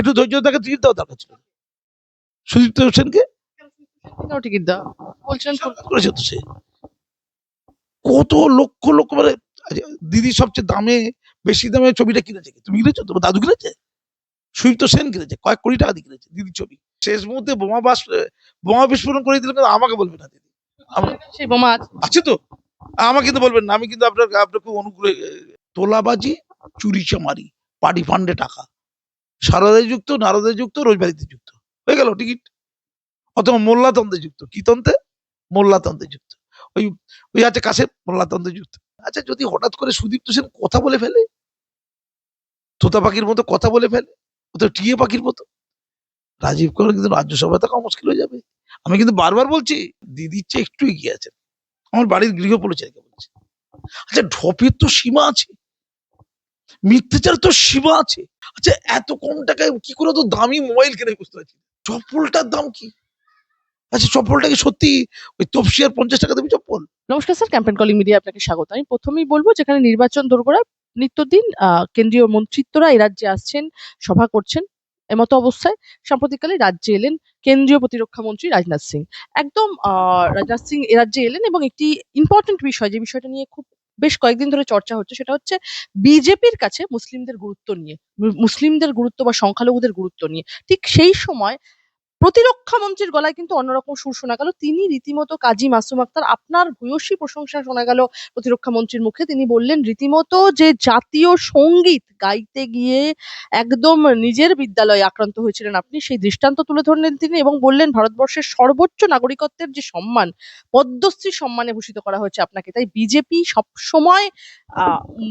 একটু ধৈর্য থাকে, টিকিট দেওয়া দরকার ছিল সুদীপ্ত সেনকে। টিকিট দেওয়া বলছেন সাক্ষাৎ করেছে তো সে, কত লক্ষ লক্ষ মানে দিদি সবচেয়ে দামে বেশি দামে ছবিটা কিনেছে, তুমি কিনেছো? তোমার দাদু কিনেছে? সুদীপ্ত সেন কিনেছে, কয়েক কোটি টাকা দিয়ে কিনেছে দিদির ছবি। শেষ মুহূর্তে বোমা বিস্ফোরণ করে দিলেন, কিন্তু আমাকে বলবে না দিদি। সেই বোমা আছে। আছে তো, আমাকে কিন্তু বলবেন না, আমি কিন্তু আপনার খুব অনুগ্রহ। তোলাবাজি, চুরি চামারি, পার্টি ফান্ডে টাকা, সারদায় যুক্ত, নারদায় যুক্ত, রোজবাড়িতে যুক্ত, হয়ে গেল টিকিট। অথবা মোল্লাতন্ত্রে যুক্ত, কি তন্ত্রে? মোল্লাতন্ত্রে যুক্ত, ওই ওই আছে কাছে মোল্লাতন্ত্রে যুক্ত। আচ্ছা, যদি হঠাৎ করে সুদীপ্ত সেন কথা বলে ফেলে, তোতা পাখির মতো কথা বলে ফেলে, ও তো টিয়ে পাখির মতো, রাজীব কুমার কিন্তু রাজ্যসভায় থাকা মুশকিল হয়ে যাবে। আমি কিন্তু বারবার বলছি, দিদির চেয়ে একটু এগিয়ে আছেন, আমার বাড়ির গৃহ পরিচারিকা বলছে। আচ্ছা, ঢপের তো সীমা আছে, মিথ্যাচার তো সীমা আছে। আচ্ছা, এত কম টাকায় কি করে তো দামি মোবাইল কেনে, বুঝতে পারছি না। চপ্পলটার দাম কি? আচ্ছা, চপ্পলটা কি সত্যি ওই তপসিয়ার 50 টাকা দেবে চপ্পল? নমস্কার স্যার, ক্যাম্পেইন কলিং মিডিয়া আপনাকে স্বাগত। আমি প্রথমেই বলবো, যেখানে নির্বাচন দোরগোড়ায় নিত্যদিন কেন্দ্রীয় মন্ত্রিত্বরা এই রাজ্যে আসছেন, সভা করছেন, এমতো অবস্থায় সাম্প্রতিককালে রাজ্যে এলেন কেন্দ্রীয় প্রতিরক্ষা মন্ত্রী রাজনাথ সিং। একদম রাজনাথ সিং এ রাজ্যে এলেন এবং একটি ইম্পর্টেন্ট বিষয়, যে বিষয়টা নিয়ে খুব বেশ কয়েকদিন ধরে চর্চা হচ্ছে, সেটা হচ্ছে বিজেপির কাছে মুসলিমদের গুরুত্ব নিয়ে, মুসলিমদের গুরুত্ব বা সংখ্যালঘুদের গুরুত্ব নিয়ে। ঠিক সেই সময় প্রতিরক্ষা মন্ত্রীর গলায় কিন্তু অন্যরকম সুর শোনা গেল। তিনি রীতিমতো কাজী মাসুম আক্তার, আপনার ভূয়সী প্রশংসা শোনা গেল প্রতিরক্ষা মন্ত্রীর মুখে। তিনি বললেন রীতিমতো যে জাতীয় সঙ্গীত গাইতে গিয়ে একদম নিজের বিদ্যালয়ে আক্রান্ত হয়েছিলেন আপনি, সেই দৃষ্টান্ত তুলে ধরলেন তিনি এবং বললেন ভারতবর্ষের সর্বোচ্চ নাগরিকত্বের যে সম্মান, পদ্মশ্রী সম্মানে ভূষিত করা হয়েছে আপনাকে। তাই বিজেপি সবসময়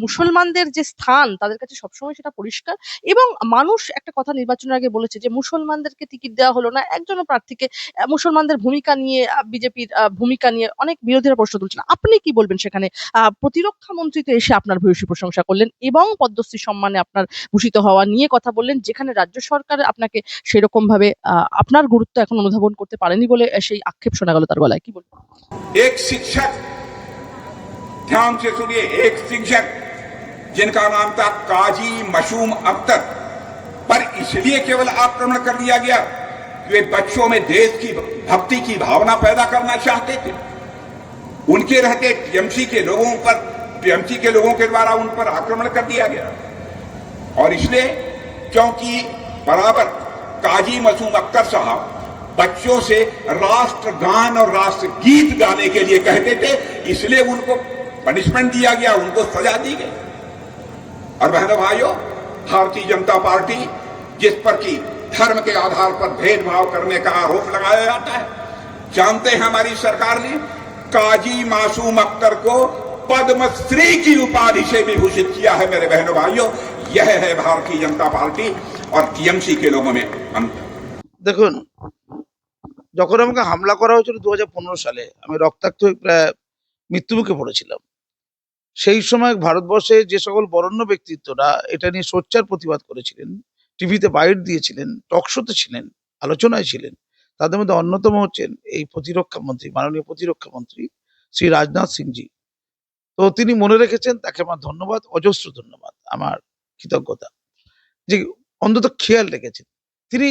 মুসলমানদের যে স্থান তাদের কাছে সবসময় সেটা পরিষ্কার। এবং মানুষ একটা কথা নির্বাচনের আগে বলেছে যে মুসলমানদেরকে টিকিট দেওয়া হলো না, একজনও প্রার্থীকে। মুসলমানদের ভূমিকা নিয়ে বিজেপির ভূমিকা নিয়ে অনেক বিরোধীরা প্রশ্ন তুলছেন। আপনি কি বলবেন সেখানে? প্রতিরক্ষা মন্ত্রী তো এসে আপনার ভূয়সী প্রশংসা করলেন এবং পদ্মশ্রী সম্মানে আপনার ভূষিত হওয়া নিয়ে কথা বললেন, যেখানে রাজ্য সরকার আপনাকে সেরকম ভাবে আপনার গুরুত্ব এখন অনুধাবন করতে পারেনি বলে সেই আক্ষেপ শোনা গেল তার গলায়। কি বলবেন? एक शिक्षक, ध्यान से सुनिए, एक शिक्षक जिनका नाम था काजी मशूम अख्तर, पर इसलिए केवल आक्रमण कर दिया गया कि वे बच्चों में देश की भक्ति की भावना पैदा करना चाहते थे। उनके रहते टीएमसी के लोगों के द्वारा उन पर आक्रमण कर दिया गया। और इसलिए क्योंकि बराबर काजी मसूम अख्तर साहब बच्चों से राष्ट्रगान और राष्ट्रगीत गाने के लिए कहते थे, इसलिए उनको पनिशमेंट दिया गया, उनको सजा दी गई। और बहनों भाइयों, भारतीय जनता पार्टी जिस पर कि धर्म के आधार पर भेदभाव करने का आरोप लगाया जाता है, जानते हैं हमारी सरकार ने काजी मासूम अख्तर को पद्मश्री की उपाधि से विभूषित किया है। मेरे बहनों भाइयों, यह है भारतीय जनता पार्टी और टीएमसी के लोगों में अंतर। দেখুন, যখন আমাকে হামলা করা হয়েছিল 2015 সালে, আমি রক্তাক্ত হয়ে প্রায় মৃত্যুমুখে পড়েছিলাম। সেই সময় ভারতবর্ষে যে সকল বরেণ্য ব্যক্তিত্বরা এটা নিয়ে সোচ্চার প্রতিবাদ করেছিলেন, টিভিতে বাইট দিয়েছিলেন, টক শোতে ছিলেন, আলোচনায় ছিলেন, তাদের মধ্যে অন্যতম হচ্ছেন এই প্রতিরক্ষা মন্ত্রী, মাননীয় প্রতিরক্ষা মন্ত্রী শ্রী রাজনাথ সিংজি। তো তিনি মনে রেখেছেন, তাকে আমার ধন্যবাদ, অজস্র ধন্যবাদ, আমার কৃতজ্ঞতা, যে অন্তত খেয়াল রেখেছেন। তিনি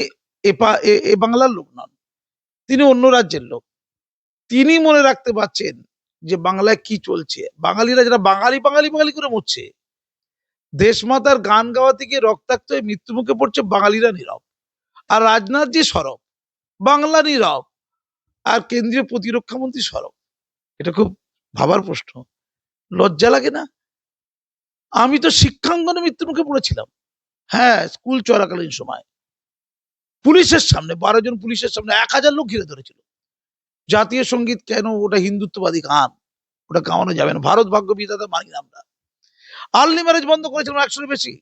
এ বাংলার লোক নন, তিনি অন্য রাজ্যের লোক। তিনি মনে রাখতে পারছেন যে বাংলায় কি চলছে, বাঙালিরা যারা বাঙালি বাঙালি বাঙালি করে মরছে, দেশমাতার গান গাওয়া থেকে রক্তাক্ত হয়ে মৃত্যুমুখে পড়ছে, বাঙালিরা নীরব, আর রাজনাথ জি সরব, বাংলা নীরব, আর কেন্দ্রীয় প্রতিরক্ষা মন্ত্রী সরব। এটা খুব ভাবার প্রশ্ন, লজ্জা লাগে না? আমি তো শিক্ষাঙ্গনে মৃত্যুমুখে পড়েছিলাম, হ্যাঁ, স্কুল চলাকালীন সময় পুলিশের সামনে, 12 জন পুলিশের সামনে 1000 লোক ঘিরে ধরেছিল। জাতীয় সঙ্গীত কেন? ওটা হিন্দুত্ববাদী গান, ওটা গাওয়ানো যাবে না, ভারত ভাগ্য বিধাতা মানি না আমরা। আর্লি ম্যারেজ বন্ধ করেছিলাম, 100-এর বেশি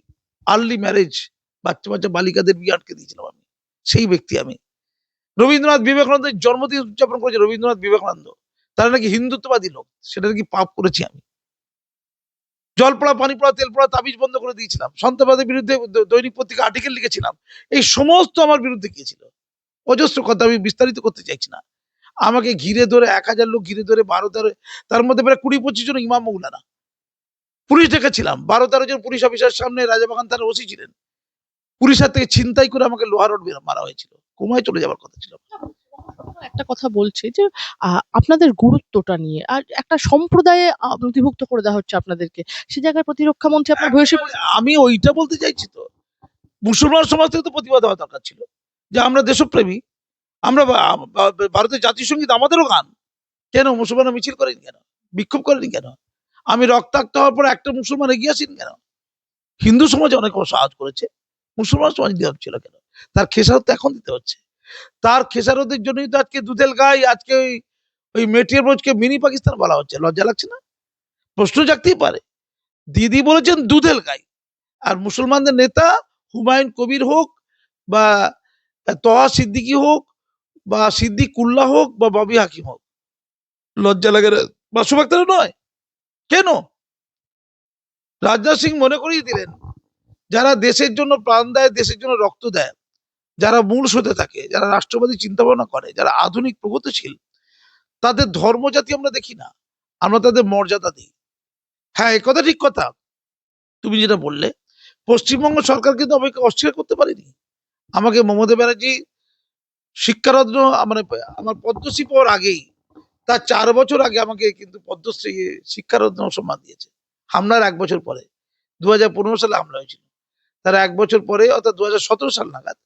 আর্লি ম্যারেজ, বাচ্চা বাচ্চা বালিকাদের বিয়ে আটকে দিয়েছিলাম আমি, সেই ব্যক্তি আমি। রবীন্দ্রনাথ বিবেকানন্দের জন্মদিন উদযাপন করেছে রবীন্দ্রনাথ বিবেকানন্দ, তারা নাকি হিন্দুত্ববাদী লোক, সেটা নাকি পাপ করেছি আমি। জল পড়া, পানি পড়া, তেল পড়া, তাবিজ বন্ধ করে দিয়েছিলাম, সন্ত্রাসবাদের বিরুদ্ধে দৈনিক পত্রিকা আর্টিকেল লিখেছিলাম। এই সমস্ত আমার বিরুদ্ধে গিয়েছিল, অজস্র কথা আমি বিস্তারিত করতে চাইছি না। আমাকে ঘিরে ধরে 1000 লোক ঘিরে ধরে 12-13, তার মধ্যে প্রায় 20-25 জন ইমাম মৌলানা, পুলিশ ডেকেছিলাম, 12-13 জন পুলিশ অফিসার সামনে রাজাবাগান থানার ওসি ছিলেন, পুলিশ হাত থেকে ছিনতাই করে আমাকে লোহার রড মারা হয়েছিল, কোমায় চলে যাওয়ার কথা ছিল। একটা কথা বলছে যে আপনাদের গুরুত্বটা নিয়ে আর একটা সম্প্রদায়ে নথিভুক্ত করে দেওয়া হচ্ছে আপনাদেরকে, সে জায়গায় প্রতিরক্ষা মন্ত্রী আপনার ভূয়সী আমি ওইটা বলতে চাইছি তো, মুসলমান সমাজ থেকে তো প্রতিবাদ হওয়া দরকার ছিল যে আমরা দেশপ্রেমী, আমরা ভারতের জাতীয় সঙ্গীত আমাদেরও গান, কেন মুসলমানরা মিছিল করেনি কেন, বিক্ষোভ করেনি কেন, আমি রক্তাক্ত হওয়ার পর একটা মুসলমান এগিয়ে আসেন কেন? হিন্দু সমাজ অনেক সাহায্য করেছে, মুসলমান সমাজ দেওয়া হচ্ছিল কেন? তার খেসারত তো এখন দিতে হচ্ছে। তার খেসারতের জন্যই তো আজকে দুধেল গাই, আজকে ওই ওই মেটিয়ার বোঝকে মিনি পাকিস্তান বলা হচ্ছে। লজ্জা লাগছে না? প্রশ্ন জাগতেই পারে। দিদি বলেছেন দুধেল গাই, আর মুসলমানদের নেতা হুমায়ুন কবির হোক বা তহা সিদ্দিকী হোক বা সিদ্দিকুল্লাহ হোক বা ববি হাকিম হোক, লজ্জা লাগে না? মাসুম আক্তার নয় কেন? রাজনাথ সিং মনে করিয়ে দিলেন, যারা দেশের জন্য প্রাণ দেয়, দেশের জন্য রক্ত দেয়, যারা মূল স্রোতে থাকে, যারা রাষ্ট্রবাদী চিন্তা ভাবনা করে, যারা আধুনিক প্রগতিশীল, তাদের ধর্ম জাতি আমরা দেখি না, আমরা তাদের মর্যাদা দিই। হ্যাঁ, এ কথা ঠিক কথা। তুমি যেটা বললে, পশ্চিমবঙ্গ সরকার কিন্তু আমাকে অস্বীকার করতে পারেনি। আমাকে মমতা ব্যানার্জি শিক্ষারত্ন মানে আমার পদ্মশ্রী পাওয়ার আগেই, তার 4 বছর আগে আমাকে কিন্তু পদ্মশ্রী শিক্ষারত্ন সম্মান দিয়েছে। হামলার 1 বছর পরে, 2015 সালে হামলা হয়েছিল, তার 1 বছর পরে অর্থাৎ 2017 সাল নাগাদ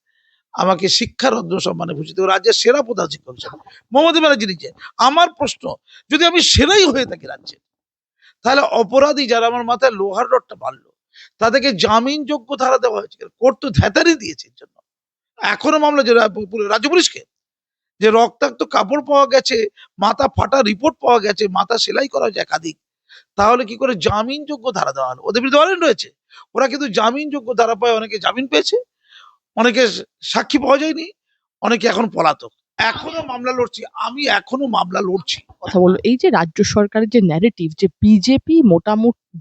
আমাকে শিক্ষারত্ন সম্মানে ভূষিত করে রাজ্যের সেরা প্রধান শিক্ষক হিসেবে মমতা ব্যানার্জি নিজে। আমার প্রশ্ন, যদি আমি সেরাই হয়ে থাকি রাজ্যে, তাহলে অপরাধী যারা আমার মাথায় লোহার রডটা মারলো, তাদেরকে জামিনযোগ্য ধারা দেওয়া হয়েছে, কোর্ট তো ধ্যাতারি দিয়েছে এর জন্য। এখনো মামলা যে রাজ্য পুলিশকে, যে রক্তাক্ত কাপড় পাওয়া গেছে, মাথা ফাটা রিপোর্ট পাওয়া গেছে, মাথা সেলাই করা হয়েছে একাধিক, তাহলে কি করে জামিনযোগ্য ধারা দেওয়া হলো? ওদের বিরুদ্ধে ওয়ারেন্ট রয়েছে, ওরা কিন্তু জামিনযোগ্য ধারা পায়, অনেকে জামিন পেয়েছে, অনেকে সাক্ষী পাওয়া যায়নি, অনেকে এখন পলাতক। এখনো মামলা লড়ছি, আমি এখনো মামলা লড়ছি। কথা বলবো, এই যে রাজ্য সরকারের যে ন্যারেটিভ যে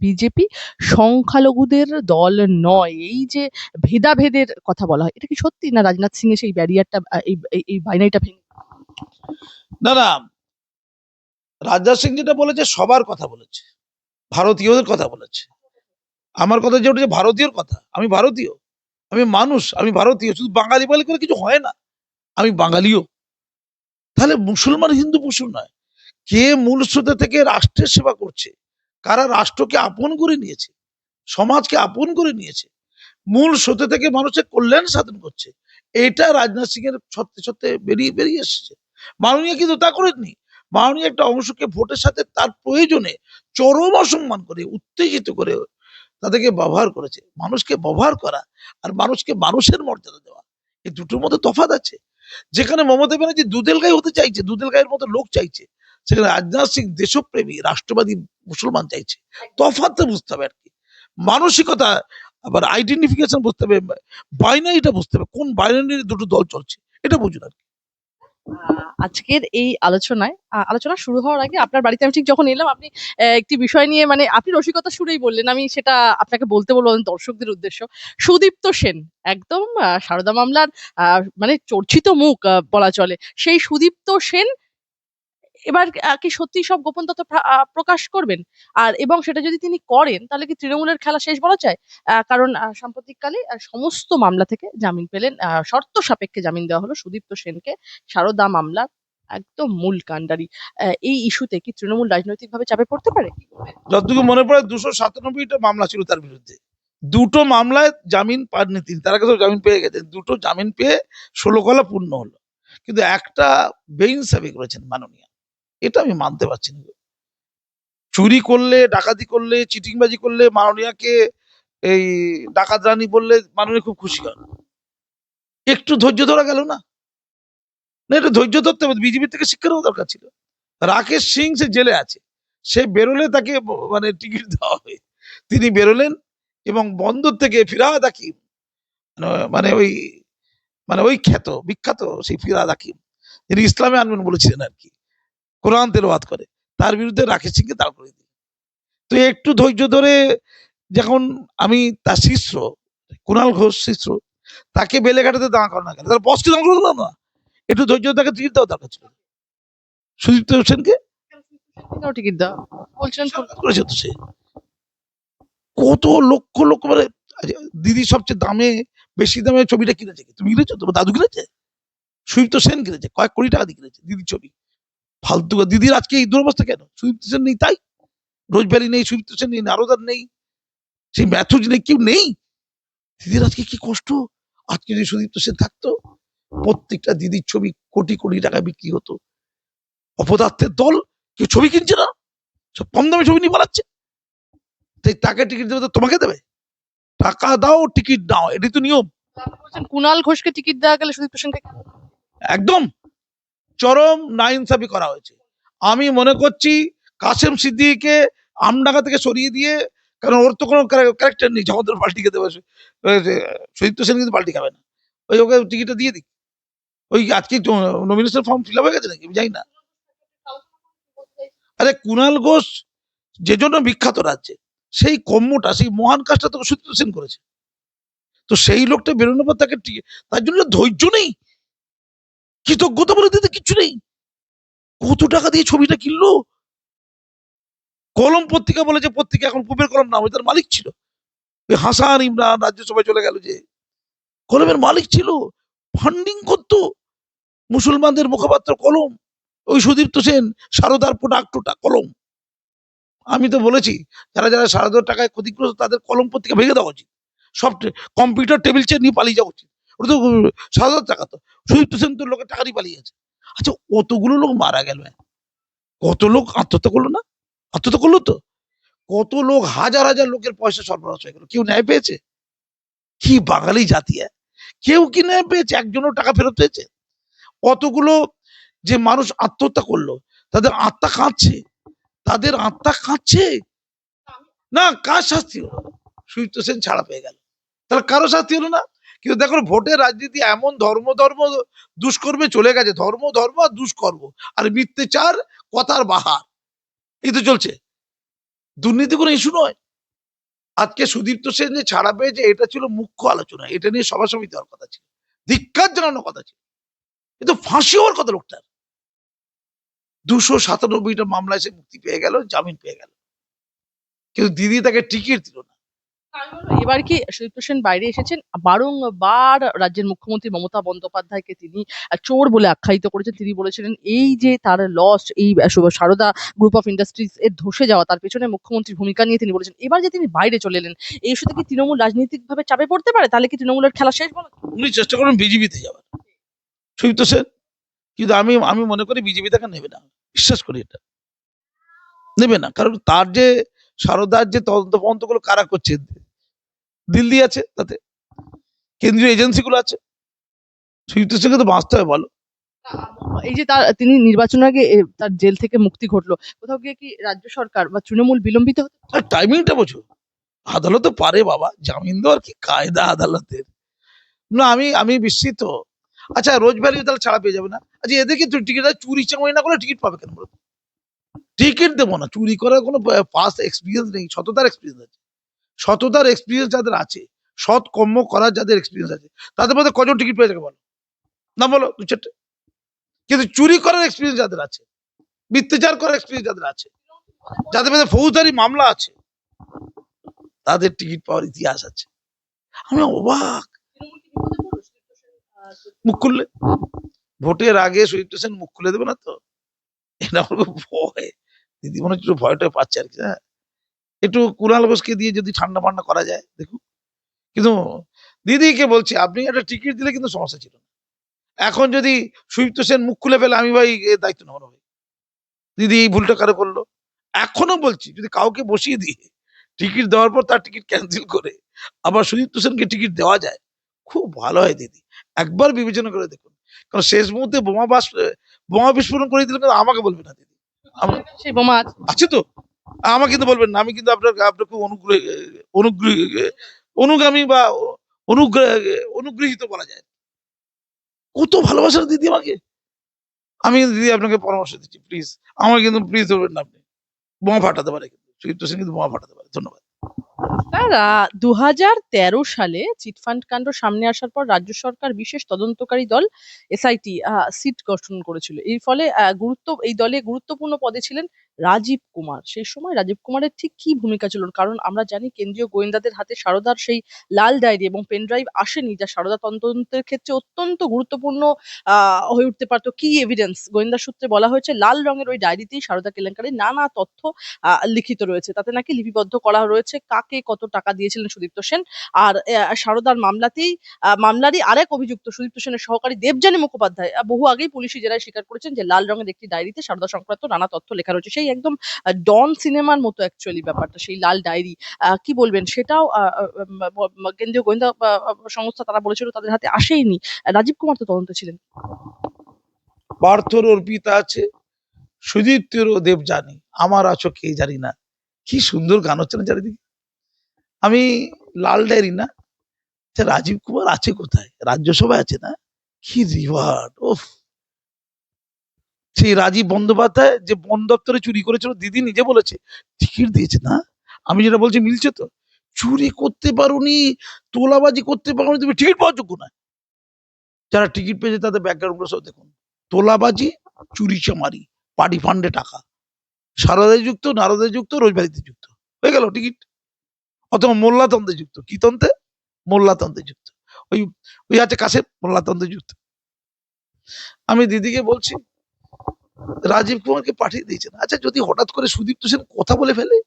বিজেপি সংখ্যালঘুদের দল নয়, এই যে ভেদাভেদের কথা বলা হয়, এটা কি সত্যি, না রাজনাথ সিং এর সেই ব্যারিয়ারটা এই বাইনারিটা ভেঙে? না না, রাজনাথ সিং যেটা বলেছে সবার কথা বলেছে, ভারতীয়দের কথা বলেছে। আমার কথা যে ওটা ভারতীয়র কথা, আমি ভারতীয়, আমি মানুষ, আমি ভারতীয়, শুধু বাঙালি বলে করে কিছু হয় না, আমি বাঙালিও। তাহলে মুসলমান হিন্দু মুসলমান নয়, কে মূল স্রোতে থেকে রাষ্ট্রের সেবা করছে, কারা রাষ্ট্রকে আপন করে নিয়েছে, সমাজকে আপন করে নিয়েছে, মূল স্রোতে থেকে মানুষের কল্যাণ সাধন করছে, এটা রাজনাথ সিং এর সত্যি সত্যি বেরিয়ে বেরিয়ে এসেছে। মাননীয় কিন্তু তা করেননি। মাননীয় একটা অংশকে ভোটের সাথে তার প্রয়োজনে চরম অসম্মান করে, উত্তেজিত করে তাদেরকে ব্যবহার করেছে। মানুষকে ব্যবহার করা আর মানুষকে মানুষের মর্যাদা দেওয়া, এই দুটোর মধ্যে তফাৎ আছে। যেখানে মমতা ব্যানার্জি দুধেল গাই হতে চাইছে, দুধেল গাইয়ের মতো লোক চাইছে, সেখানে রাজনাথ সিং দেশপ্রেমী রাষ্ট্রবাদী মুসলমান চাইছে। তফাৎটা বুঝতে হবে আর কি, মানসিকতা, আবার আইডেন্টিফিকেশন বুঝতে হবে, বাইনারিটা বুঝতে হবে, কোন বাইনারি দুটো দল চলছে, এটা বুঝুন আর কি। আজকের এই আলোচনা শুরু হওয়ার আগে আপনার বাড়িতে আমি ঠিক যখন এলাম, আপনি একটি বিষয় নিয়ে মানে আপনি রসিকতা সুরেই বললেন, আমি সেটা আপনাকে বলতে বলবো দর্শকদের উদ্দেশ্য। সুদীপ্ত সেন একদম সারদা মামলার মানে চর্চিত মুখ বলা চলে, সেই সুদীপ্ত সেন এবার কি সত্যি সব গোপন তথ্য প্রকাশ করবেন? আর এবং সেটা যদি তিনি করেন, তাহলে কি তৃণমূলের খেলা শেষ বলা যায়? কারণ সাম্প্রতিককালে সমস্ত মামলা থেকে জামিন পেলেন, শর্ত সাপেক্ষে জামিন দেওয়া হলো সুদীপ্ত সেনকে, সারদা মামলার একদম মূল কাণ্ডারি। এই ইস্যুতে কি তৃণমূল রাজনৈতিকভাবে চাপে পড়তে পারে? যতটুকু মনে পড়ে 297টা মামলা ছিল তার বিরুদ্ধে, দুটো মামলায় জামিন পাননি তিনি, তার কাছে জামিন পেয়ে গেছেন, দুটো জামিন পেয়ে 16 কলা পূর্ণ হলো, কিন্তু একটা বেইনসাফি করেছেন মাননীয়, এটা আমি মানতে পারছি না। চুরি করলে, ডাকাতি করলে, চিটিংবাজি করলে মাননীয়াকে এই ডাকাত রানী বললে মাননীয় খুব খুশি হন। একটু ধৈর্য ধরা গেল না? না, একটু ধৈর্য ধরতে হবে, বিজেপি থেকে শিক্ষা নেওয়া দরকার ছিল। রাকেশ সিং সে জেলে আছে, সে বেরোলে তাকে মানে টিকিট দেওয়া হবে, তিনি বেরোলেন এবং বন্দর থেকে ফিরহাদ হাকিম, মানে ওই ওই বিখ্যাত সেই ফিরহাদ হাকিম, যিনি ইসলামে আনবেন বলেছিলেন আর কি, কোরআন তেলাওয়াত করে, তার বিরুদ্ধে রাকেশ সিংকে দাঁড় করে দিল। তো একটু ধৈর্য ধরে, যখন আমি তার শিষ্য কুণাল ঘোষ শিষ্য, তাকে বেলেঘাটাতে দাঁড় করানো কেন, তার বসকে দাঁড় করে না, একটু ধৈর্য তাকে টিকিট দেওয়া দরকার ছিল। সুদীপ্ত হোসেনকে টিকিট দেওয়া বলছিলেন করেছে তো, সে কত লক্ষ লক্ষ মানে দিদি সবচেয়ে দামে বেশি দামে ছবিটা কিনেছে কি? তুমি কিনেছো? তোমার দাদু কিনেছে? সুদীপ্ত সেন কিনেছে, কয়েক কোটি টাকা দিয়ে কিনেছে দিদির ছবি। ফালতু দিদির আজকে এই দুরবস্থা কেন? সুদীপ্ত সেন নেই তাই, রোজভ্যালি নেই, সুদীপ্ত সেন নেই, নারদার নেই, সেই ম্যাথুজ নেই, কেউ নেই। দিদির আজকে কি কষ্ট। আজকে যদি সুদীপ্ত সেন থাকতো, প্রত্যেকটা দিদির ছবি কোটি কোটি টাকা বিক্রি হতো। অপদার্থের দল, কেউ ছবি কিনছে না, সব কম দামে ছবি নিয়ে পালাচ্ছে। তাই তাকে টিকিট দেবে তো তোমাকে দেবে? টাকা দাও, টিকিট নাও, এটাই তো নিয়ম। আপনি বলছেন কুণাল ঘোষকে টিকিট দেওয়া গেলে সুদীপ্ত সেনকে কেন? একদম চরম নাইনসাফি করা হয়েছে। আমি মনে করছি কাসেম সিদ্দিকীকে আমডাঙ্গা থেকে সরিয়ে দিয়ে, কারণ ওর তো কোনো ক্যারেক্টার নেই, জগতের পাল্টিকে দেবে। সুদীপ্ত সেন কিন্তু পাল্টি খাবে না, ওই ওকে টিকিটটা দিয়ে দিক। ওই আজকে নমিনেশন ফর্ম ফিল আপ হয়ে গেছে নাকি আমি জানি না। আরে কুণাল ঘোষ যে জন্য বিখ্যাত রাজ্যে, সেই কর্মটা, সেই মহান কাজটা তো সুদীপ্ত সেন করেছে। তো সেই লোকটা বেরোনোর পর তাকে তার জন্য ধৈর্য নেই, কৃতজ্ঞতা বলে দিতে কিচ্ছু নেই। কত টাকা দিয়ে ছবিটা কিনলো। কলম পত্রিকা বলে যে পত্রিকা, এখন পূবের কলম নাম, ওই তার মালিক ছিল ওই হাসান ইমরান, রাজ্যসভায় চলে গেল, যে কলমের মালিক ছিল, ফান্ডিং করতো মুসলমানদের মুখপাত্র কলম, ওই সুদীপ্ত সেন, সারদার প্রোডাক্টটা কলম। আমি তো বলেছি যারা যারা সারদার টাকায় ক্ষতিগ্রস্ত তাদের কলম পত্রিকা ভেঙে দেওয়া উচিত, সব কম্পিউটার টেবিল চেয়ার নিয়ে পালিয়ে যাওয়া উচিত। ওটা তো সারদার টাকা, তো সুদীপ্ত সেন তো লোকের টাকা নিয়ে পালিয়েছে। আচ্ছা, অতগুলো লোক মারা গেল, কত লোক আত্মহত্যা করলো না? আত্মহত্যা করলো তো। কত লোক, হাজার হাজার লোকের পয়সা সরবরাহ হয়ে গেল, কেউ ন্যায় পেয়েছে? কি বাঙালি জাতি, কেউ কি ন্যায় পেয়েছে? একজনও টাকা ফেরত পেয়েছে? কতগুলো যে মানুষ আত্মহত্যা করলো, তাদের আত্মা কাঁদছে, তাদের আত্মা কাঁদছে না। কার শাস্তি হলো? সুদীপ্ত সেন ছাড়া পেয়ে গেল, তাহলে কারো শাস্তি হলো না। কিন্তু দেখো ভোটের রাজনীতি এমন, ধর্ম ধর্ম দুষ্কর্মে চলে গেছে, ধর্ম ধর্ম আর দুষ্কর্ম আর মিথ্যেচার, কথার বাহার, এই তো চলছে। দুর্নীতি কোনো ইস্যু নয়। আজকে সুদীপ্ত সেন যে ছাড়া পেয়েছে, এটা ছিল মুখ্য আলোচনা, এটা নিয়ে সভা সমিতি হওয়ার কথা ছিল, ধিক্কার জানানোর কথা ছিল, কিন্তু ফাঁসি হওয়ার কথা লোকটার। 297টা মামলায় সে মুক্তি পেয়ে গেল, জামিন পেয়ে গেল, কিন্তু দিদি তাকে টিকিট দিল না। এবার কি সুদীপ্ত সেন বাইরে এসেছেন, বারংবার রাজ্যের মুখ্যমন্ত্রী মমতা বন্দ্যোপাধ্যায়কে তিনি চোর বলে আখ্যায়িত করেছেন। তিনি বলেছিলেন এই যে তার লস, এই সারদা গ্রুপ অফ ইন্ডাস্ট্রিজ এর ধসে যাওয়া, তার পেছনে মুখ্যমন্ত্রীর ভূমিকা নিয়ে তিনি বলেছেন। এবার যে তিনি বাইরে চলে এলেন, এই ইস্যুতে কি তৃণমূল রাজনৈতিক ভাবে চাপে পড়তে পারে? তাহলে কি তৃণমূলের খেলা শেষ বলে? উনি চেষ্টা করেন বিজেপিতে যাওয়ার, সুদীপ্ত সেন, কিন্তু আমি আমি মনে করি বিজেপি তাকে নেবে না, বিশ্বাস করি এটা নেবে না। কারণ তার যে সারদার যে তদন্ত গুলো কারা করছে, দিল্লি আছে, তাতে কেন্দ্রীয় এজেন্সি গুলো আছে, সুদীপ্ত সেনকে তো বাঁচতে হবে বলো। এই যে তিনি নির্বাচনের আগে তার জেল থেকে মুক্তি ঘটলো, কোথাও গিয়ে কি রাজ্য সরকার বা তৃণমূল বিলম্বিত হতে? আর টাইমিংটা বোঝো, আদালত পারে বাবা জামিন দেওয়ার, কি কায়দা আদালতের। না, আমি আমি বিস্মিত। আচ্ছা, রোজ ভ্যালি তাহলে ছাড়া পেয়ে যাবে না? আচ্ছা, এদেরকে টিকিট চুরি চামারি না করলে টিকিট পাবে কেন বলো? টিকিট দেবো না, চুরি করার কোনো পাস্ট এক্সপিরিয়েন্স নেই, সততার এক্সপিরিয়েন্স আছে। সততার এক্সপিরিয়েন্স যাদের আছে, সৎ কর্ম করার যাদের এক্সপিরিয়েন্স আছে, তাদের মধ্যে কজন টিকিট পেয়ে যাবে বলো? না বলো, দু চারটে। কিন্তু চুরি করার এক্সপিরিয়েন্স যাদের আছে, মিথ্যাচার করার এক্সপিরিয়েন্স যাদের আছে, যাদের মধ্যে ফৌজদারি মামলা আছে, তাদের টিকিট পাওয়ার ইতিহাস আছে। আমি অবাক। মুখ খুললে, ভোটের আগে সুদীপ্ত সেন মুখ খুলে দেবে না তো, এটা আমার খুব ভয়। দিদি মনে হচ্ছে একটু ভয়টা পাচ্ছে আর কি। হ্যাঁ, একটু কুণাল ঘোষকে দিয়ে যদি ঠান্ডা ফান্ডা করা যায় দেখুন। কিন্তু দিদিকে বলছি, আপনি একটা টিকিট দিলে কিন্তু সমস্যা ছিল না। এখন যদি সুদীপ্ত সেন মুখ খুলে ফেলে, আমি ভাই এর দায়িত্ব নেবো না ভাই। দিদি এই ভুলটা কারো করলো, এখনো বলছি, যদি কাউকে বসিয়ে দিয়ে টিকিট দেওয়ার পর তার টিকিট ক্যান্সেল করে আবার সুদীপ্ত সেনকে টিকিট দেওয়া যায়, খুব ভালো হয় দিদি, একবার বিবেচনা করে দেখুন। কারণ শেষ মুহূর্তে বোমা বিস্ফোরণ করে দিলে কিন্তু আমাকে বলবে না দিদি, সেই বোমা আছে। আছে তো, আমাকে কিন্তু বলবেন না। আমি কিন্তু আপনার আপনার খুব অনুগামী বা অনুগৃহীত বলা যায়। কত ভালোবাসার দিদি আমাকে। আমি কিন্তু দিদি আপনাকে পরামর্শ দিচ্ছি, প্লিজ আমার কিন্তু প্লিজ ধরবেন না, আপনি বোমা ফাটাতে পারে, কিন্তু সুদীপ্ত সেন কিন্তু বোমা ফাটাতে পারে। ধন্যবাদ। স্যার, 2013 সালে চিটফান্ড কাণ্ড সামনে আসার পর রাজ্য সরকার বিশেষ তদন্তকারী দল এসআইটি সিট গঠন করেছিল। এর ফলে এই দলে গুরুত্বপূর্ণ পদে ছিলেন রাজীব কুমার, সেই সময় রাজীব কুমারের ঠিক কি ভূমিকা ছিল? কারণ আমরা জানি কেন্দ্রীয় গোয়েন্দাদের হাতে সারদার সেই লাল ডায়েরি এবং পেন ড্রাইভ আসেনি, যা সারদা তদন্তের ক্ষেত্রে অত্যন্ত গুরুত্বপূর্ণ হয়ে উঠতে পারতো। কি এভিডেন্স? গোয়েন্দা সূত্রে বলা হয়েছে লাল রঙের ওই ডায়েরিতেই সারদা কেলেঙ্কারির নানা তথ্য লিখিত রয়েছে। তাতে নাকি লিপিবদ্ধ করা রয়েছে কাকে কত টাকা দিয়েছিলেন সুদীপ্ত সেন। আর সারদার মামলারই আরেক অভিযুক্ত সুদীপ্ত সেনের সহকারী দেবযানী মুখোপাধ্যায় বহু আগেই পুলিশি জেরায় স্বীকার করেছেন যে লাল রঙের একটি ডায়েরিতে সারদা সংক্রান্ত নানা তথ্য লেখা রয়েছে। সেই একদম ডন সিনেমার মতো অ্যাকচুয়ালি ব্যাপারটা, সেই লাল ডায়েরি। কি বলবেন? সেটাও কেন্দ্রীয় গোয়েন্দা সংস্থা তারা বলেছিল তাদের হাতে আসেইনি। রাজীব কুমার তো তদন্তে ছিলেন। পার্থর অর্পিতা আছে, সুদীপ্তেরও দেব জানি, আমার আছো কে জানি না। কি সুন্দর গান হচ্ছে না চারিদিকে। আমি লাল ডায়েরি না, আচ্ছা রাজীব কুমার আছে কোথায়? রাজ্যসভায় আছে না? কি রিওয়ার্ড! ওফ, সেই রাজীব বন্দ্যোপাধ্যায় যে বন দপ্তরে চুরি করেছিল, দিদি নিজে বলেছে টিকিট দিয়েছে না। আমি যেটা বলছি মিলছে তো? চুরি করতে পারোনি, তোলাবাজি করতে পারোনি, তুমি টিকিট পাওয়ার যোগ্য না। যারা টিকিট পেয়েছে তাদের ব্যাকগ্রাউন্ড গুলো সব দেখুন। তোলাবাজি, চুরি চামারি, পার্টি ফান্ডে টাকা, সারদায় যুক্ত, নারদে যুক্ত, রোজবাড়িতে যুক্ত, হয়ে গেল টিকিট। অথবা মোল্লাতন্ত্রে যুক্ত। কি তন্ত্রে? মোল্লাতন্ত্রে যুক্ত। ওই ওই আছে কাছে মোল্লাতন্ত্রে যুক্ত। আমি দিদিকে বলছি রাজীব কুমারকে পাঠিয়ে দিয়েছেন। আচ্ছা যদি হঠাৎ করে সুদীপ্ত সেন কথা বলে ফেলে,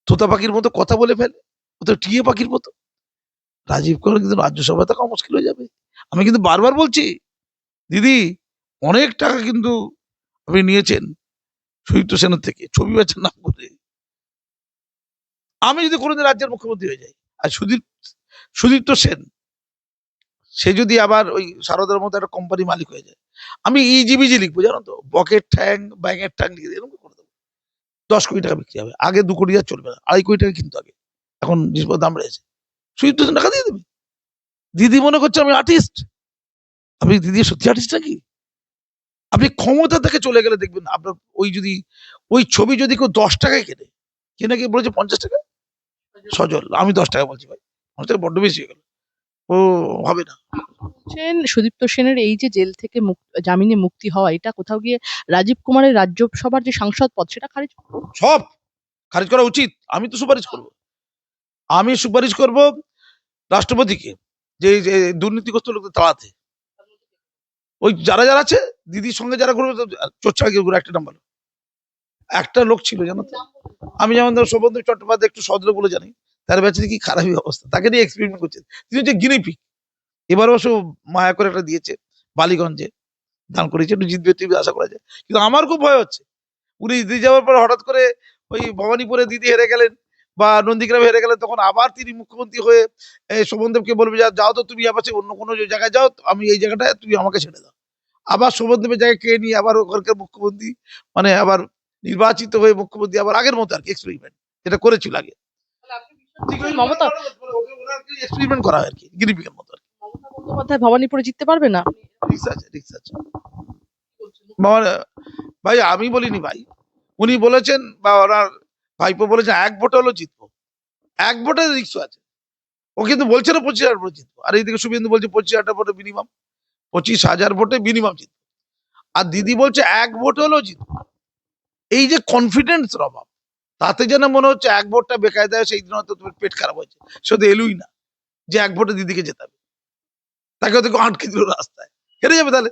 তোতা পাখির মতো কথা বলে ফেলে, ও তো টিয়ে পাখির মতো, রাজীব কুমার কিন্তু রাজ্যসভায় থাকা মুশকিল হয়ে যাবে। আমি কিন্তু বারবার বলছি দিদি, অনেক টাকা কিন্তু আপনি নিয়েছেন সুদীপ্ত সেনের থেকে ছবি বেচার নাম করে। আমি যদি কোনোদিন রাজ্যের মুখ্যমন্ত্রী হয়ে যাই, আর সুদীপ্ত সেন সে যদি আবার ওই সারদার মতো একটা কোম্পানি মালিক হয়ে যায়, আমি ইজিবিজি লিখবো, জানো তো, বকের ঠ্যাং ব্যাঙের ঠ্যাং লিখে এরকম করে দেবো। 10 কোটি টাকা বিক্রি হবে। আগে 2 কোটি আর চলবে না, 2.5 কোটি টাকা কিন্তু আগে, এখন জিনিসপত্রের দাম রয়েছে। সুদীপ্ত সেন টাকা দিয়ে দেবে। দিদি মনে করছে আমি আর্টিস্ট। আপনি দিদি সত্যি আর্টিস্ট নাকি? আপনি ক্ষমতা থেকে চলে গেলে দেখবেন আপনার ওই ছবি যদি কেউ 10 টাকায় কেনে, কিনে কি বলেছে 50 টাকা? সজল, আমি 10 টাকা বলছি ভাই, 50 টাকা বড্ড বেশি হয়ে গেল। ও হবে না। সুদীপ্ত সেনের এই যে জেল থেকে জামিনে মুক্তি হওয়া, এটা কোথাও গিয়ে রাজীব কুমারের রাজ্যসভার যে সাংসদ পদ সেটা খারিজ? সব খারিজ করা উচিত। আমি তো সুপারিশ করব। আমি সুপারিশ করব রাষ্ট্রপতিকে যে দুর্নীতিগ্রস্ত লোকদের তাড়াতে। ওই যারা যারা আছে, দিদির সঙ্গে যারা ঘুরবে, চোচ্ছা একটা নাম্বার একটা লোক ছিল জানো তো। আমি যেমন শোভনদেব চট্টোপাধ্যায় একটু সদর বলে জানি, তার ব্যাচে কি খারাপই অবস্থা, তাকে নিয়ে এক্সপেরিমেন্ট করছে। তিনি হচ্ছে গিনিপিক। এবার অবশ্য মায়া করে একটা দিয়েছে বালিগঞ্জে, দান করেছে, একটু জিতবে টিভি আশা করা যায়। কিন্তু আমার খুব ভয় হচ্ছে উনি দিয়ে যাওয়ার পর হঠাৎ করে ওই ভবানীপুরে দিদি হেরে গেলেন বা নন্দীগ্রামে হেরে গেলেন, তখন আবার তিনি মুখ্যমন্ত্রী হয়ে শোভনদেবকে বলবে যাও তো তুমি আবার অন্য কোনো জায়গায় যাও, আমি এই জায়গাটায় তুমি আমাকে ছেড়ে দাও। আবার শোভনদেবের জায়গায় কে নিয়ে আবার ওখানকার মুখ্যমন্ত্রী, মানে আবার নির্বাচিত হয়ে মুখ্যমন্ত্রী আবার আগের মতো আর কি, এক্সপেরিমেন্ট যেটা করেছিল আগে। মমতা এক্সপেরিমেন্ট করা হয় আর কি, গিরিপিকের মতো আর কি। মমতা বন্দ্যোপাধ্যায় ভবানীপুরে জিততে পারবে না? রিক্স আছে। ভাই আমি বলিনি ভাই, উনি বলেছেন বা ওনার ভাইপো বলেছেন 1 ভোটে হলো জিতবো। 1 ভোটে রিক্স আছে। ও কিন্তু বলছে না 25,000 ভোটে জিতবো। আর এইদিকে শুভেন্দু বলছে 25,000 ভোটে মিনিমাম, 25,000 ভোটে মিনিমাম জিতবো। আর দিদি বলছে 1 ভোটে হলেও জিতবো। এই যে কনফিডেন্স অভাব, তাতে যেন মনে হচ্ছে 1 ভোটটা বেকায়দায়, সেই দিন হয়তো তোমার পেট খারাপ হয়েছে, সে তো এলুই না যে 1 ভোটে দিদিকে জেতাবে। তাকে হয়তো আটকে দিল রাস্তায়, হেরে যাবে তাহলে।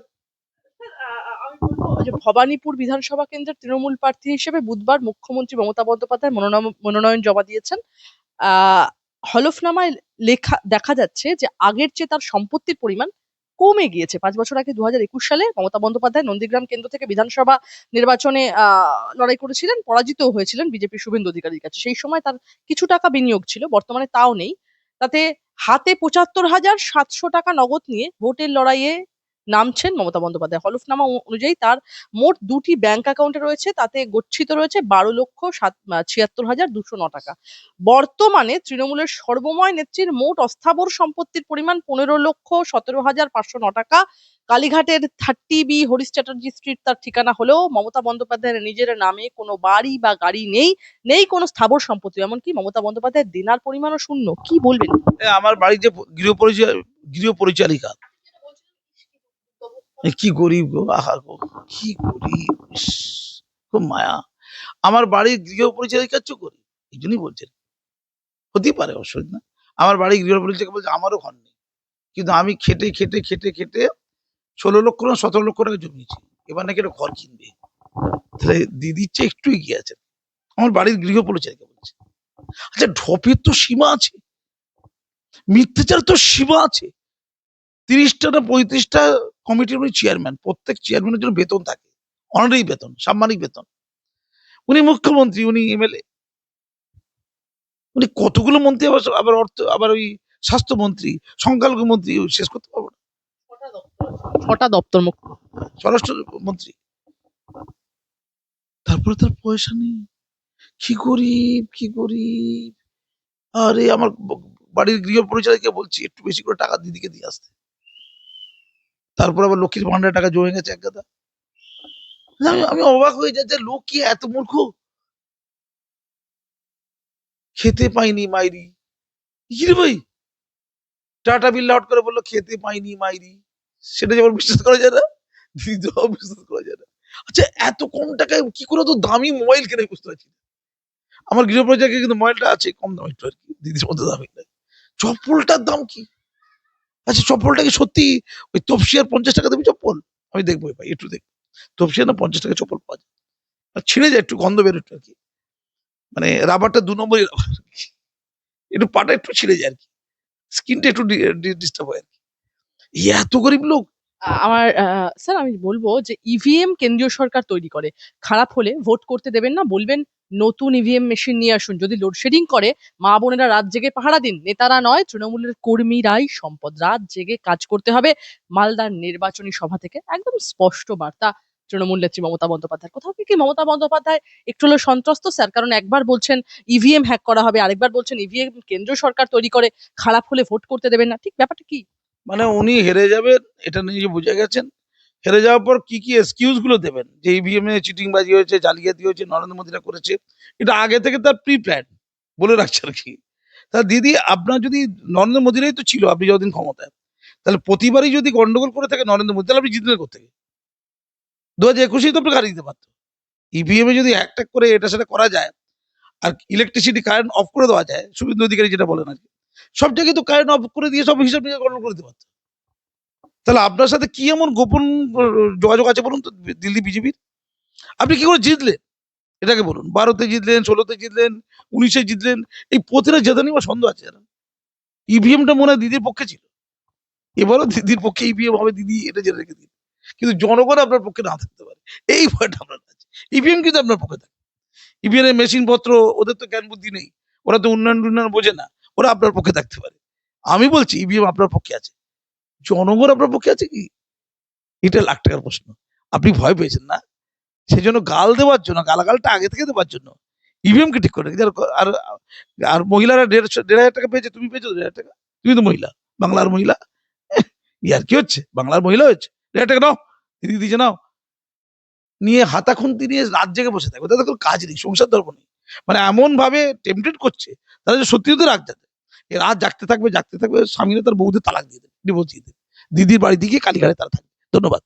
আমি বলবো যে ভবানীপুর বিধানসভা কেন্দ্রের তৃণমূল প্রার্থী হিসেবে বুধবার মুখ্যমন্ত্রী মমতা বন্দ্যোপাধ্যায় মনোনয়ন জমা দিয়েছেন। হলফনামায় দেখা যাচ্ছে যে আগের চেয়ে তার সম্পত্তির পরিমাণ কমে গিয়েছে। 5 বছর আগে 2021 সালে মমতা বন্দ্যোপাধ্যায় নন্দীগ্রাম কেন্দ্র থেকে বিধানসভা নির্বাচনে লড়াই করেছিলেন, পরাজিতও হয়েছিলেন বিজেপি শুভেন্দু অধিকারীর কাছে। সেই সময় তার কিছু টাকা বিনিয়োগ ছিল, বর্তমানে তাও নেই। তাতে হাতে 75,700 টাকা নগদ নিয়ে ভোটের লড়াইয়ে নামছেন মমতা বন্দ্যোপাধ্যায়। হলফনামা অনুযায়ী তার মোট 2টি ব্যাংক অ্যাকাউন্টে রয়েছে, তাতে গচ্ছিত রয়েছে 12,76,209 টাকা। বর্তমানে তৃণমূলের সর্বময় নেত্রীর মোট অস্থাবর সম্পত্তির পরিমাণ 15,17,509 টাকা। কালীঘাটের 30B হরিশ চ্যাটার্জি স্ট্রিট তার ঠিকানা হলেও মমতা বন্দ্যোপাধ্যায়ের নিজের নামে কোনো বাড়ি বা গাড়ি নেই কোনো স্থাবর সম্পত্তি। এমনকি মমতা বন্দ্যোপাধ্যায়ের দেনার পরিমাণও শূন্য। কি বলবেন? আমার বাড়ির যে গৃহ পরিচারিকা, কি গরিব গো, আহা গো, কি গরিব। খুব মায়া। আমার বাড়ির গৃহ পরিচারিকার চো করি, এই জন্যই বলছেন। হতেই পারে, অসুবিধা না। আমার বাড়ির গৃহ পরিচারিকা বলছে আমারও ঘর নেই, কিন্তু আমি খেটে খেটে খেটে খেটে 16 লক্ষ না 17 লক্ষ টাকা জমিয়েছি, এবার নাকি একটা ঘর কিনবে। তাহলে দিদির চেয়ে একটু এগিয়ে আছে আমার বাড়ির গৃহ পরিচারিকা বলছে। আচ্ছা, ঢপের তো সীমা আছে, মিথ্যাচার তো সীমা আছে। 30টা না 35টা কমিটির উনি চেয়ারম্যান, প্রত্যেক চেয়ারম্যানের জন্য বেতন থাকে, অনারারি বেতন, সাম্মানিক বেতন। উনি মুখ্যমন্ত্রী, উনি এমএলএ, উনি কতগুলো মন্ত্রী, আবার অর্থ, আবার ওই স্বাস্থ্যমন্ত্রী, সংখ্যালঘু মন্ত্রী, শেষ করতে পারবো না। 6টা দপ্তর মুখ্য। স্বরাষ্ট্র মন্ত্রী, তারপরে তার পয়সা নেই। কি গরিব, কি গরিব। আরে আমার বাড়ির গৃহ পরিচারিকা বলছি একটু বেশি করে টাকা দিদিকে দিয়ে আসতে। তারপর আবার লক্ষ্মীর ভান্ডারের টাকা জমে গেছে এক গাদা। আমি অবাক হয়ে যাচ্ছি, লোক কি এত মূর্খ? খেতে পাইনি মাইরি, কি রে ভাই? টাটা বিল্লা হট করে বললো খেতে পাইনি মাইরি, সেটা যেমন বিশ্বাস করা যায় না, দিদি বিশ্বাস করা যায় না। আচ্ছা, এত কম টাকায় কি করে তো দামি মোবাইল কিনে বুঝতে পারছি না। আমার গৃহ পরিচারিকা কিন্তু মোবাইলটা আছে কম দাম একটু আর কি, দিদির মধ্যে দামি নাই। চপ্পলটার দাম কি? আচ্ছা, চপ্পলটা কি সত্যি ওই তপসিয়ার 50 টাকা দেবে চপ্পল? আমি দেখবো ভাই, একটু দেখবো। তপসিয়ার না 50 টাকা চপ্পল পাওয়া যায়, আর ছিঁড়ে যায়, একটু গন্ধ বেরো একটু আর কি, মানে রাবারটা 2 নম্বরই রাবার আর কি, একটু পাটা একটু ছিঁড়ে যায় আর কি, স্কিনটা একটু ডিস্টার্ব হয় আর কি। এত গরিব লোক। আমার স্যার আমি বলবো যে ইভিএম কেন্দ্রীয় সরকার তৈরি করে, খারাপ হলে ভোট করতে দেবেন না, বলবেন নতুন ইভিএম মেশিন নিয়ে আসুন। যদি লোডশেডিং করে, মা বোনেরা রাত জেগে পাহারা দিন, নেতারা নয়, তৃণমূলের কর্মীরাই সম্পদ। রাত জেগে কাজ করতে হবে। মালদার নির্বাচনী সভা থেকে একদম স্পষ্ট বার্তা তৃণমূল নেত্রী মমতা বন্দ্যোপাধ্যায়। কোথাও কি মমতা বন্দ্যোপাধ্যায় একটু হলো সন্ত্রস্ত স্যার? কারণ একবার বলছেন ইভিএম হ্যাক করা হবে, আরেকবার বলছেন ইভিএম কেন্দ্রীয় সরকার তৈরি করে, খারাপ হলে ভোট করতে দেবেন না। ঠিক ব্যাপারটা কি? মানে উনি হেরে যাবেন এটা নিজে বুঝে গেছেন। হেরে যাওয়ার পর কি কি এক্সকিউজ গুলো দেবেন, যে ইভিএম এ চিটিংবাজি হয়েছে, জালিয়াতি হয়েছে, নরেন্দ্র মোদীরা করেছে, এটা আগে থেকে তার প্রি প্ল্যান বলে রাখছে আর কি। তা দিদি, আপনার যদি নরেন্দ্র মোদীরাই তো ছিল আপনি যতদিন ক্ষমতায়, তাহলে প্রতিবারই যদি গন্ডগোল করে থাকে নরেন্দ্র মোদী, তাহলে আপনি জিতলেন কোথেকে? 2021 তো আপনাকে হারিয়ে দিতে পারতো। ইভিএম এ যদি একটা করে এটা সেটা করা যায়, আর ইলেকট্রিসিটি কারেন্ট অফ করে দেওয়া যায়, শুভেন্দু অধিকারী যেটা বলেন আর কি, সব জায়গায় তো কারেন্ট অফ করে দিয়ে সব হিসাব নিয়ে গন্ডগোল করে দিতে পারতো। তাহলে আপনার সাথে কি এমন গোপন যোগাযোগ আছে বলুন তো দিল্লি বিজেপির? আপনি কি করে জিতলেন এটাকে বলুন। 12তে জিতলেন, 16তে জিতলেন, 19-এ জিতলেন, এই প্রতিটা জেতা নিয়ে আমার সন্দেহ আছে। ইভিএমটা মনে হয় দিদির পক্ষে ছিল, এবারও দিদির পক্ষে ইভিএম হবে, দিদি এটা জেনে রেখে দিন। কিন্তু জনগণ আপনার পক্ষে না থাকতে পারে, এই ভয়টা আপনার আছে। ইভিএম কিন্তু আপনার পক্ষে থাকে, ইভিএম এর মেশিন পত্র, ওদের তো জ্ঞান বুদ্ধি নেই, ওরা তো উন্নয়ন উন্নয়ন বোঝে না, ওরা আপনার পক্ষে থাকতে পারে। আমি বলছি ইভিএম আপনার পক্ষে আছে, জনগণ আপনার পক্ষে আছে কি? এটা লাখ টাকার প্রশ্ন। আপনি ভয় পেয়েছেন না, সেই জন্য গাল দেওয়ার জন্য, গালাগালটা আগে থেকে দেওয়ার জন্য ইভিএম কে ঠিক করে রেখেছে। আর আর মহিলারা 1,500 টাকা পেয়েছে, তুমি পেয়েছো 1,500 টাকা, তুমি তো মহিলা, বাংলার মহিলা। ইয়ার কি হচ্ছে, বাংলার মহিলা হচ্ছে 1,500 টাকা নাও, দিদি দিয়েছে নাও, নিয়ে হাতা খুন্তি নিয়ে রাত জেগে বসে থাকবে, তাদের কোনো কাজ নেই, সংসার ধর্ম নেই। মানে এমন ভাবে টেম্পটেড করছে তারা, যে সত্যি সত্যি রাত যাবে, রাত জাগতে থাকবে জাগতে থাকবে, স্বামীরা তার বউদের তালাক দিয়ে দেবে, ডিভোর্স দিয়ে দেবে, দিদির বাড়ি দিকে কালীঘাটে তারা থাকবে। ধন্যবাদ।